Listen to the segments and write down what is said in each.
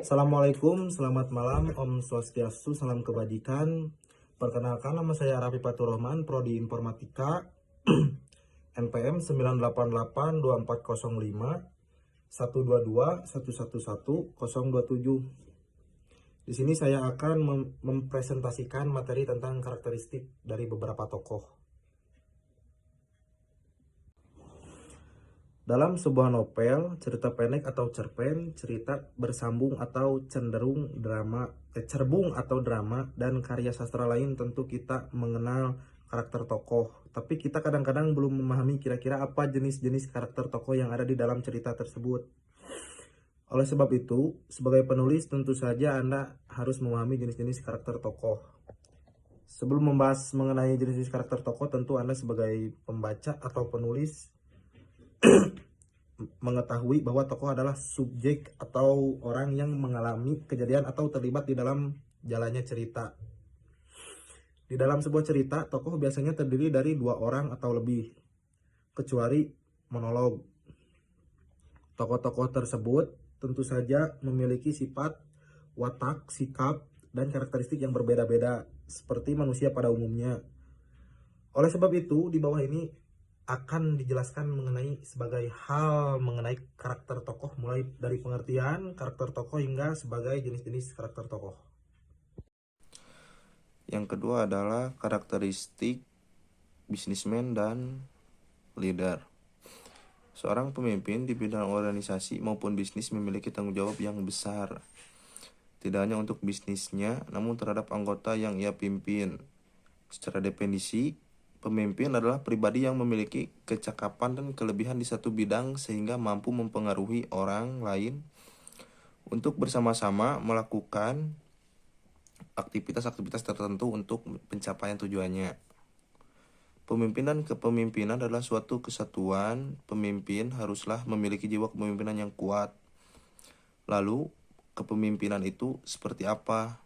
Assalamualaikum, selamat malam, Om Swastiastu, salam kebajikan. Perkenalkan, nama saya Raffi Faturrahman, Prodi Informatika, NPM 9882405 122 111 027. Di sini saya akan mempresentasikan materi tentang karakteristik dari beberapa tokoh. Dalam sebuah novel, cerita pendek atau cerpen, cerita bersambung atau cenderung drama, cerbung atau drama, dan karya sastra lain tentu kita mengenal karakter tokoh. Tapi kita kadang-kadang belum memahami kira-kira apa jenis-jenis karakter tokoh yang ada di dalam cerita tersebut. Oleh sebab itu, sebagai penulis tentu saja Anda harus memahami jenis-jenis karakter tokoh. Sebelum membahas mengenai jenis-jenis karakter tokoh, tentu Anda sebagai pembaca atau penulis mengetahui bahwa tokoh adalah subjek atau orang yang mengalami kejadian atau terlibat di dalam jalannya cerita. Di dalam sebuah cerita, tokoh biasanya terdiri dari dua orang atau lebih, kecuali monolog. Tokoh-tokoh tersebut tentu saja memiliki sifat, watak, sikap, dan karakteristik yang berbeda-beda, seperti manusia pada umumnya. Oleh sebab itu, di bawah ini akan dijelaskan mengenai sebagai hal mengenai karakter tokoh, mulai dari pengertian karakter tokoh hingga sebagai jenis-jenis karakter tokoh. Yang kedua adalah karakteristik bisnismen dan leader. Seorang pemimpin di bidang organisasi maupun bisnis memiliki tanggung jawab yang besar, tidak hanya untuk bisnisnya, namun terhadap anggota yang ia pimpin. Secara definisi, pemimpin adalah pribadi yang memiliki kecakapan dan kelebihan di satu bidang sehingga mampu mempengaruhi orang lain untuk bersama-sama melakukan aktivitas-aktivitas tertentu untuk pencapaian tujuannya. Pemimpin dan kepemimpinan adalah suatu kesatuan. Pemimpin haruslah memiliki jiwa kepemimpinan yang kuat. Lalu, kepemimpinan itu seperti apa?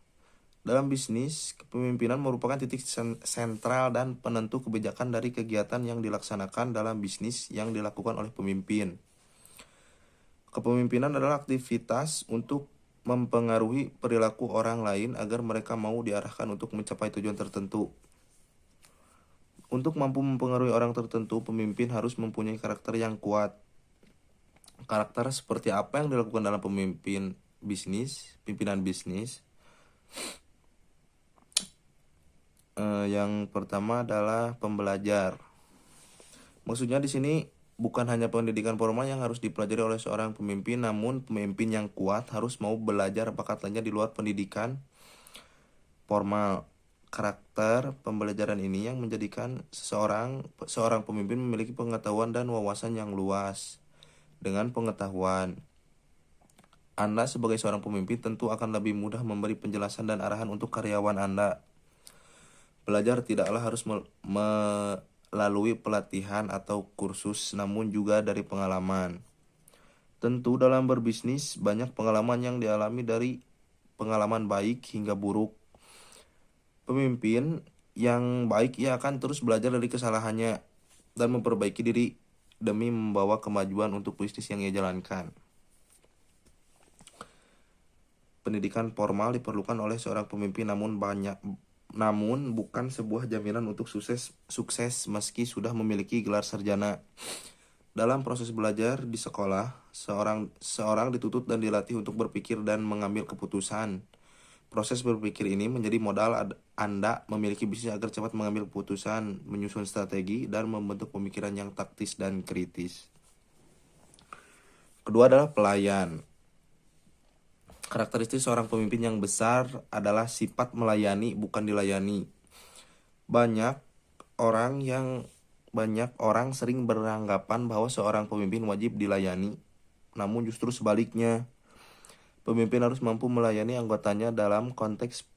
Dalam bisnis, kepemimpinan merupakan titik sentral dan penentu kebijakan dari kegiatan yang dilaksanakan dalam bisnis yang dilakukan oleh pemimpin. Kepemimpinan adalah aktivitas untuk mempengaruhi perilaku orang lain agar mereka mau diarahkan untuk mencapai tujuan tertentu. Untuk mampu mempengaruhi orang tertentu, pemimpin harus mempunyai karakter yang kuat. Karakter seperti apa yang dilakukan dalam pimpinan bisnis? Yang pertama adalah pembelajar. Maksudnya di sini bukan hanya pendidikan formal yang harus dipelajari oleh seorang pemimpin, namun pemimpin yang kuat harus mau belajar bakat lainnya di luar pendidikan formal. Karakter pembelajaran ini yang menjadikan seorang pemimpin memiliki pengetahuan dan wawasan yang luas. Dengan pengetahuan, Anda sebagai seorang pemimpin tentu akan lebih mudah memberi penjelasan dan arahan untuk karyawan Anda. Belajar tidaklah harus melalui pelatihan atau kursus, namun juga dari pengalaman. Tentu dalam berbisnis, banyak pengalaman yang dialami dari pengalaman baik hingga buruk. Pemimpin yang baik ia akan terus belajar dari kesalahannya dan memperbaiki diri demi membawa kemajuan untuk bisnis yang ia jalankan. Pendidikan formal diperlukan oleh seorang pemimpin, namun bukan sebuah jaminan untuk sukses meski sudah memiliki gelar sarjana. Dalam proses belajar di sekolah, seorang dituntut dan dilatih untuk berpikir dan mengambil keputusan. Proses berpikir ini menjadi modal Anda memiliki bisnis agar cepat mengambil keputusan, menyusun strategi, dan membentuk pemikiran yang taktis dan kritis. Kedua adalah pelayan. Karakteristik seorang pemimpin yang besar adalah sifat melayani, bukan dilayani. Banyak orang sering beranggapan bahwa seorang pemimpin wajib dilayani, namun justru sebaliknya. Pemimpin harus mampu melayani anggotanya dalam konteks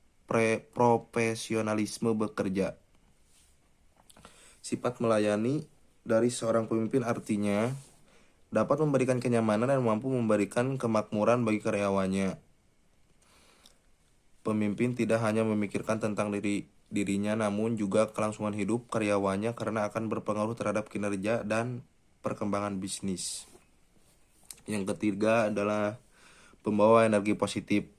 profesionalisme bekerja. Sifat melayani dari seorang pemimpin artinya dapat memberikan kenyamanan dan mampu memberikan kemakmuran bagi karyawannya. Pemimpin tidak hanya memikirkan tentang dirinya, namun juga kelangsungan hidup karyawannya karena akan berpengaruh terhadap kinerja dan perkembangan bisnis. Yang ketiga adalah pembawa energi positif.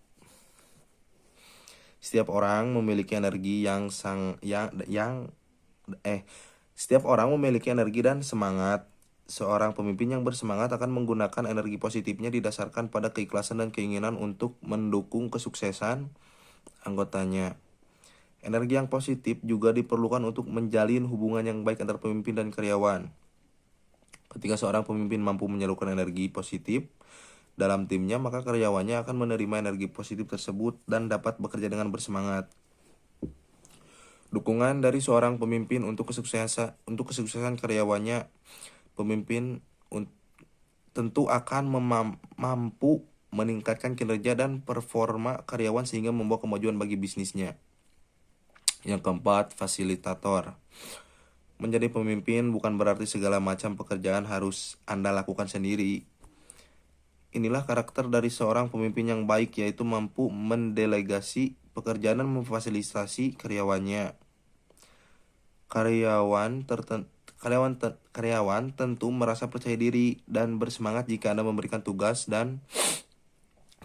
Setiap orang memiliki energi setiap orang memiliki energi dan semangat. Seorang pemimpin yang bersemangat akan menggunakan energi positifnya didasarkan pada keikhlasan dan keinginan untuk mendukung kesuksesan anggotanya. Energi yang positif juga diperlukan untuk menjalin hubungan yang baik antar pemimpin dan karyawan. Ketika seorang pemimpin mampu menyalurkan energi positif dalam timnya, maka karyawannya akan menerima energi positif tersebut dan dapat bekerja dengan bersemangat. Dukungan dari seorang pemimpin untuk kesuksesan karyawannya, pemimpin tentu akan mampu meningkatkan kinerja dan performa karyawan sehingga membawa kemajuan bagi bisnisnya. Yang keempat, fasilitator. Menjadi pemimpin bukan berarti segala macam pekerjaan harus Anda lakukan sendiri. Inilah karakter dari seorang pemimpin yang baik, yaitu mampu mendelegasi pekerjaan dan memfasilitasi karyawannya. Karyawan tentu merasa percaya diri dan bersemangat jika Anda memberikan tugas dan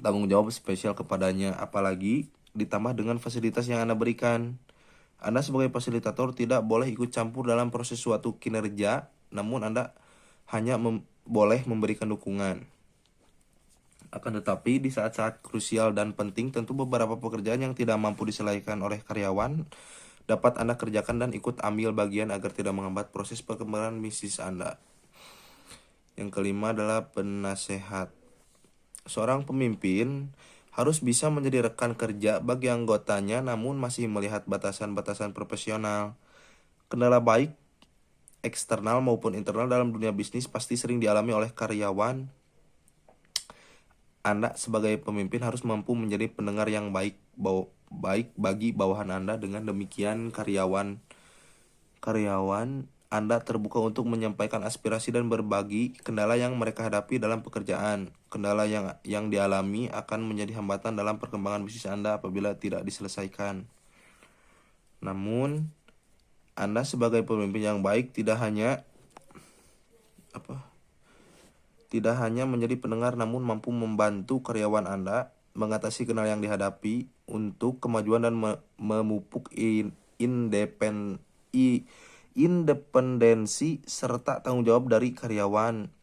tanggung jawab spesial kepadanya, apalagi ditambah dengan fasilitas yang Anda berikan. Anda sebagai fasilitator tidak boleh ikut campur dalam proses suatu kinerja, namun Anda hanya boleh memberikan dukungan. Akan tetapi di saat-saat krusial dan penting, tentu beberapa pekerjaan yang tidak mampu diselesaikan oleh karyawan dapat Anda kerjakan dan ikut ambil bagian agar tidak menghambat proses perkembangan bisnis Anda. Yang kelima adalah penasehat. Seorang pemimpin harus bisa menjadi rekan kerja bagi anggotanya namun masih melihat batasan-batasan profesional. Kendala baik eksternal maupun internal dalam dunia bisnis pasti sering dialami oleh karyawan. Anda sebagai pemimpin harus mampu menjadi pendengar yang baik bagi bawahan Anda. Dengan demikian karyawan Anda terbuka untuk menyampaikan aspirasi dan berbagi kendala yang mereka hadapi dalam pekerjaan. Kendala yang dialami akan menjadi hambatan dalam perkembangan bisnis Anda apabila tidak diselesaikan. Namun, Anda sebagai pemimpin yang baik tidak hanya menjadi pendengar, namun mampu membantu karyawan Anda mengatasi kendala yang dihadapi untuk kemajuan dan memupuk independensi serta tanggung jawab dari karyawan.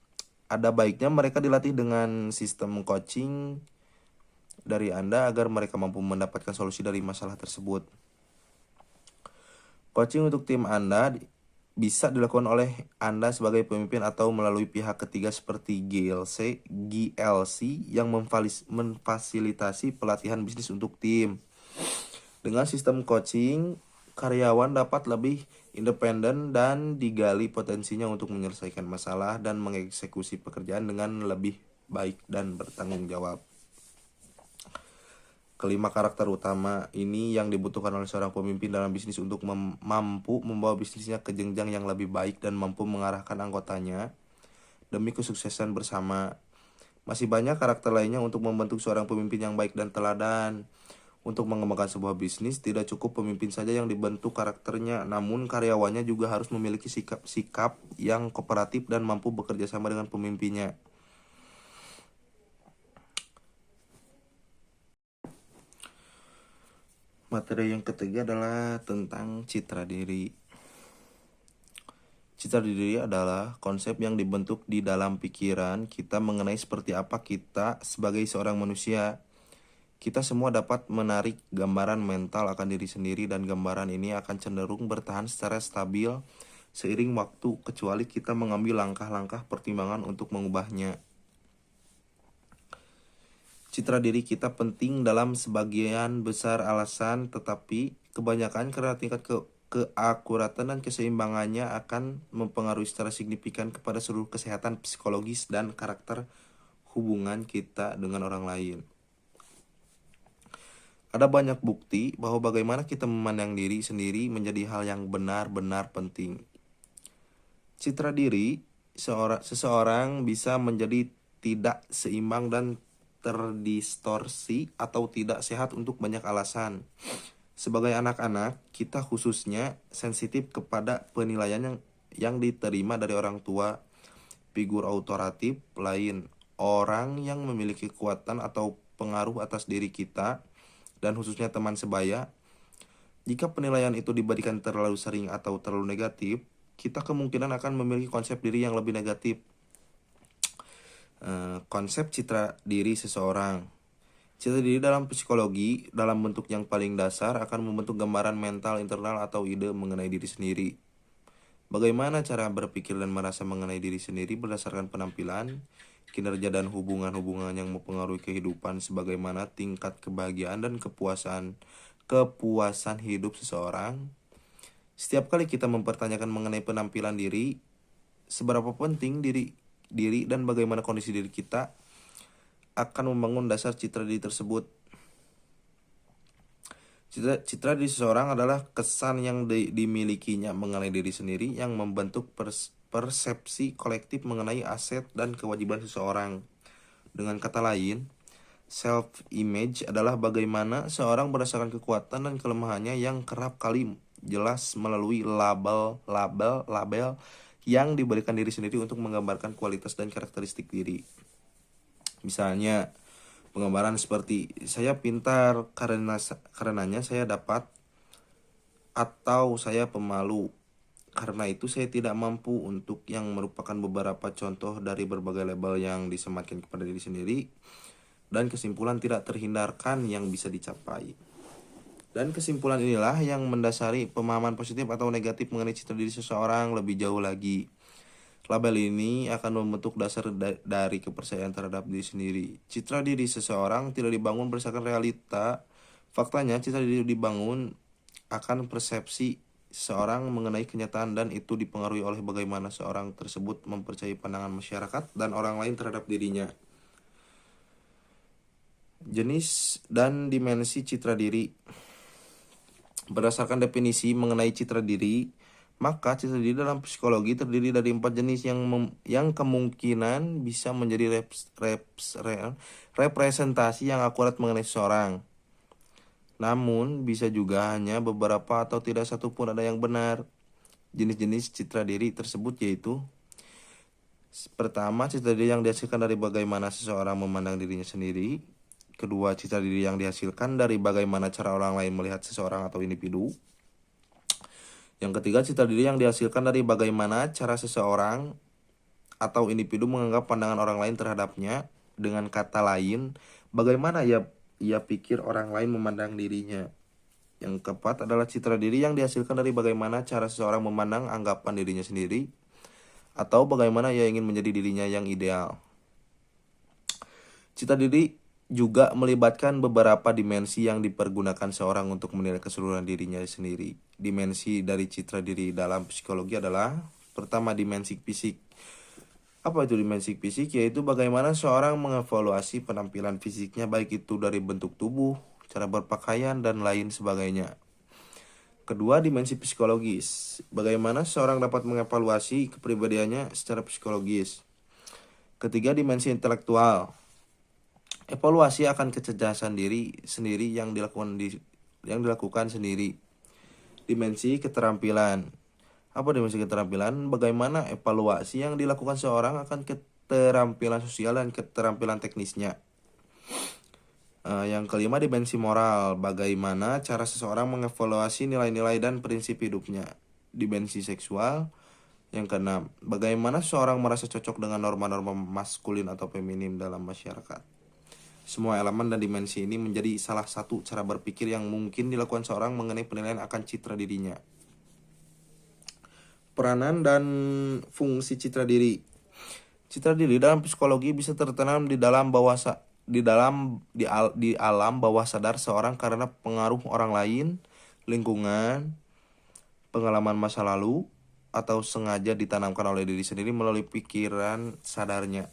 Ada baiknya mereka dilatih dengan sistem coaching dari Anda agar mereka mampu mendapatkan solusi dari masalah tersebut. Coaching untuk tim Anda bisa dilakukan oleh Anda sebagai pemimpin atau melalui pihak ketiga seperti GLC yang memfasilitasi pelatihan bisnis untuk tim. Dengan sistem coaching, karyawan dapat lebih independen dan digali potensinya untuk menyelesaikan masalah dan mengeksekusi pekerjaan dengan lebih baik dan bertanggung jawab. Kelima karakter utama ini yang dibutuhkan oleh seorang pemimpin dalam bisnis untuk mampu membawa bisnisnya ke jenjang yang lebih baik dan mampu mengarahkan anggotanya demi kesuksesan bersama. Masih banyak karakter lainnya untuk membentuk seorang pemimpin yang baik dan teladan. Untuk mengembangkan sebuah bisnis, tidak cukup pemimpin saja yang dibentuk karakternya, namun karyawannya juga harus memiliki sikap yang kooperatif dan mampu bekerja sama dengan pemimpinnya. Materi yang ketiga adalah tentang citra diri. Citra diri adalah konsep yang dibentuk di dalam pikiran kita mengenai seperti apa kita sebagai seorang manusia. Kita semua dapat menarik gambaran mental akan diri sendiri dan gambaran ini akan cenderung bertahan secara stabil seiring waktu kecuali kita mengambil langkah-langkah pertimbangan untuk mengubahnya. Citra diri kita penting dalam sebagian besar alasan, tetapi kebanyakan karena tingkat keakuratan dan keseimbangannya akan mempengaruhi secara signifikan kepada seluruh kesehatan psikologis dan karakter hubungan kita dengan orang lain. Ada banyak bukti bahwa bagaimana kita memandang diri sendiri menjadi hal yang benar-benar penting. Citra diri seseorang bisa menjadi tidak seimbang dan terdistorsi atau tidak sehat untuk banyak alasan. Sebagai anak-anak, kita khususnya sensitif kepada penilaian yang diterima dari orang tua, figur otoritatif lain, orang yang memiliki kekuatan atau pengaruh atas diri kita dan khususnya teman sebaya. Jika penilaian itu diberikan terlalu sering atau terlalu negatif, kita kemungkinan akan memiliki konsep diri yang lebih negatif. Konsep citra diri seseorang. Citra diri dalam psikologi, dalam bentuk yang paling dasar, akan membentuk gambaran mental internal atau ide mengenai diri sendiri. Bagaimana cara berpikir dan merasa mengenai diri sendiri berdasarkan penampilan, kinerja dan hubungan-hubungan yang mempengaruhi kehidupan, sebagaimana tingkat kebahagiaan dan kepuasan hidup seseorang. Setiap kali kita mempertanyakan mengenai penampilan diri, seberapa penting diri dan bagaimana kondisi diri kita, akan membangun dasar citra diri tersebut. Citra diri seseorang adalah kesan yang dimilikinya mengenai diri sendiri yang membentuk persepsi kolektif mengenai aset dan kewajiban seseorang. Dengan kata lain, self-image adalah bagaimana seorang berdasarkan kekuatan dan kelemahannya yang kerap kali jelas melalui label yang diberikan diri sendiri untuk menggambarkan kualitas dan karakteristik diri. Misalnya, penggambaran seperti saya pintar karenanya saya dapat, atau saya pemalu karena itu saya tidak mampu, untuk yang merupakan beberapa contoh dari berbagai label yang disematkan kepada diri sendiri, dan kesimpulan tidak terhindarkan yang bisa dicapai. Dan kesimpulan inilah yang mendasari pemahaman positif atau negatif mengenai citra diri seseorang lebih jauh lagi. Label ini akan membentuk dasar dari kepercayaan terhadap diri sendiri. Citra diri seseorang tidak dibangun berdasarkan realita. Faktanya, citra diri dibangun akan persepsi seseorang mengenai kenyataan, dan itu dipengaruhi oleh bagaimana seorang tersebut mempercayai pandangan masyarakat dan orang lain terhadap dirinya. Jenis dan dimensi citra diri. Berdasarkan definisi mengenai citra diri, maka citra diri dalam psikologi terdiri dari 4 jenis yang kemungkinan bisa menjadi representasi yang akurat mengenai seseorang. Namun, bisa juga hanya beberapa atau tidak satu pun ada yang benar. Jenis-jenis citra diri tersebut yaitu: pertama, citra diri yang dihasilkan dari bagaimana seseorang memandang dirinya sendiri. Kedua, citra diri yang dihasilkan dari bagaimana cara orang lain melihat seseorang atau individu. Yang ketiga, citra diri yang dihasilkan dari bagaimana cara seseorang atau individu menganggap pandangan orang lain terhadapnya. Dengan kata lain, bagaimana ia pikir orang lain memandang dirinya. Yang keempat adalah citra diri yang dihasilkan dari bagaimana cara seseorang memandang anggapan dirinya sendiri, atau bagaimana ia ingin menjadi dirinya yang ideal. Citra diri juga melibatkan beberapa dimensi yang dipergunakan seorang untuk menilai keseluruhan dirinya sendiri. Dimensi dari citra diri dalam psikologi adalah: pertama, dimensi fisik. Apa itu dimensi fisik? Yaitu bagaimana seorang mengevaluasi penampilan fisiknya, baik itu dari bentuk tubuh, cara berpakaian, dan lain sebagainya. Kedua, dimensi psikologis. Bagaimana seorang dapat mengevaluasi kepribadiannya secara psikologis. Ketiga, dimensi intelektual. Evaluasi akan kecerdasan diri sendiri yang dilakukan sendiri. Dimensi keterampilan. Apa dimensi keterampilan? Bagaimana evaluasi yang dilakukan seorang akan keterampilan sosial dan keterampilan teknisnya. Yang kelima, dimensi moral. Bagaimana cara seseorang mengevaluasi nilai-nilai dan prinsip hidupnya. Dimensi seksual. Yang keenam, bagaimana seseorang merasa cocok dengan norma-norma maskulin atau feminim dalam masyarakat. Semua elemen dan dimensi ini menjadi salah satu cara berpikir yang mungkin dilakukan seorang mengenai penilaian akan citra dirinya. Peranan dan fungsi citra diri. Citra diri dalam psikologi bisa tertanam di alam bawah sadar seorang karena pengaruh orang lain, lingkungan, pengalaman masa lalu, atau sengaja ditanamkan oleh diri sendiri melalui pikiran sadarnya.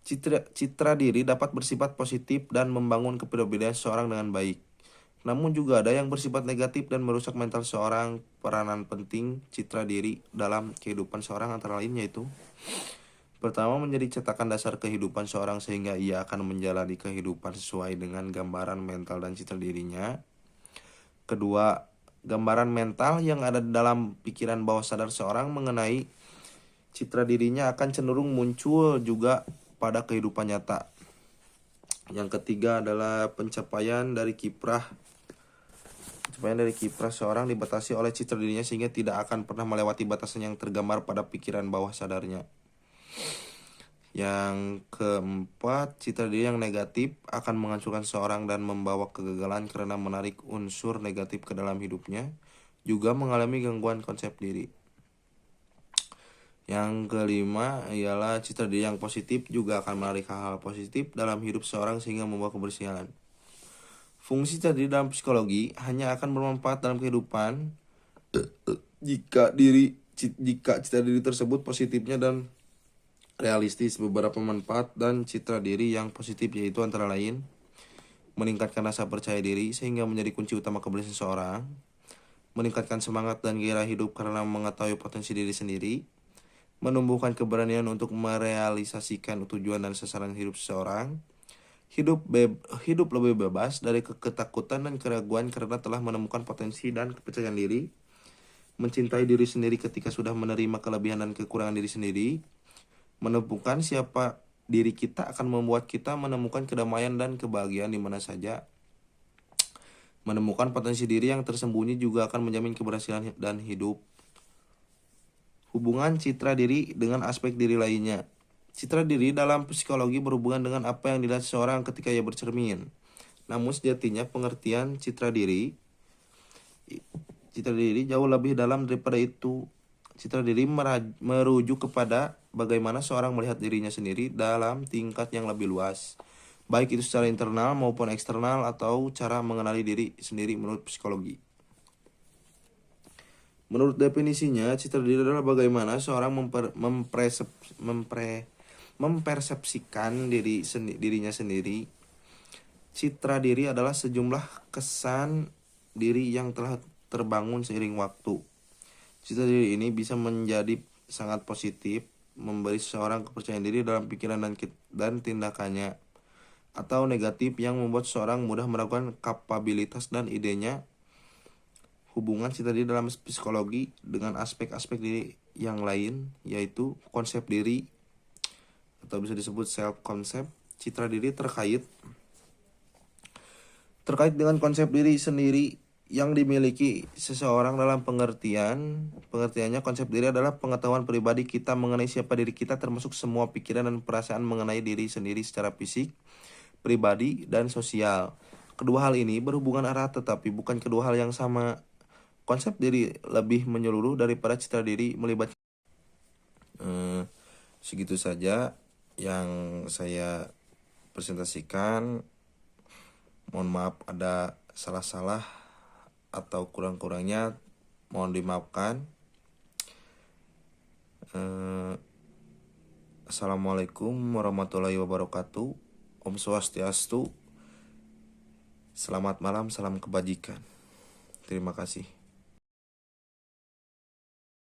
Citra diri dapat bersifat positif dan membangun kepribadian seseorang dengan baik. Namun juga ada yang bersifat negatif dan merusak mental seorang. Peranan penting citra diri dalam kehidupan seorang antara lain yaitu: pertama, menjadi cetakan dasar kehidupan seorang sehingga ia akan menjalani kehidupan sesuai dengan gambaran mental dan citra dirinya. Kedua, gambaran mental yang ada dalam pikiran bawah sadar seorang mengenai citra dirinya akan cenderung muncul juga pada kehidupan nyata. Yang ketiga adalah pencapaian dari kiprah seorang dibatasi oleh citra dirinya sehingga tidak akan pernah melewati batasan yang tergambar pada pikiran bawah sadarnya. Yang keempat, citra diri yang negatif akan menghancurkan seorang dan membawa kegagalan karena menarik unsur negatif ke dalam hidupnya, juga mengalami gangguan konsep diri. Yang kelima ialah citra diri yang positif juga akan menarik hal-hal positif dalam hidup seorang sehingga membawa kebersihan. Fungsi citra diri dalam psikologi hanya akan bermanfaat dalam kehidupan jika citra diri tersebut positifnya dan realistis. Beberapa manfaat dan citra diri yang positif yaitu antara lain meningkatkan rasa percaya diri sehingga menjadi kunci utama keberhasilan seseorang, meningkatkan semangat dan gairah hidup karena mengetahui potensi diri sendiri, menumbuhkan keberanian untuk merealisasikan tujuan dan sasaran hidup seseorang, hidup lebih bebas dari ketakutan dan keraguan karena telah menemukan potensi dan kepercayaan diri, mencintai diri sendiri ketika sudah menerima kelebihan dan kekurangan diri sendiri, menemukan siapa diri kita akan membuat kita menemukan kedamaian dan kebahagiaan di mana saja. Menemukan potensi diri yang tersembunyi juga akan menjamin keberhasilan dan hidup. Hubungan citra diri dengan aspek diri lainnya. Citra diri dalam psikologi berhubungan dengan apa yang dilihat seseorang ketika ia bercermin. Namun sejatinya pengertian citra diri jauh lebih dalam daripada itu. Citra diri merujuk kepada bagaimana seorang melihat dirinya sendiri dalam tingkat yang lebih luas, baik itu secara internal maupun eksternal atau cara mengenali diri sendiri menurut psikologi. Menurut definisinya, citra diri adalah bagaimana seorang mempersepsikan dirinya sendiri. Citra diri adalah sejumlah kesan diri yang telah terbangun seiring waktu. Citra diri ini bisa menjadi sangat positif, memberi seseorang kepercayaan diri dalam pikiran dan tindakannya, atau negatif yang membuat seseorang mudah meragukan kapabilitas dan idenya. Hubungan citra diri dalam psikologi dengan aspek-aspek diri yang lain, yaitu konsep diri atau bisa disebut self concept. Citra diri terkait dengan konsep diri sendiri yang dimiliki seseorang dalam pengertiannya konsep diri adalah pengetahuan pribadi kita mengenai siapa diri kita, termasuk semua pikiran dan perasaan mengenai diri sendiri secara fisik, pribadi, dan sosial. Kedua hal ini berhubungan erat tetapi bukan kedua hal yang sama. Konsep diri lebih menyeluruh daripada citra diri melibatkan. Segitu saja yang saya presentasikan. Mohon maaf ada salah-salah atau kurang-kurangnya, mohon dimaafkan. Assalamualaikum warahmatullahi wabarakatuh. Om Swastiastu. Selamat malam, salam kebajikan. Terima kasih.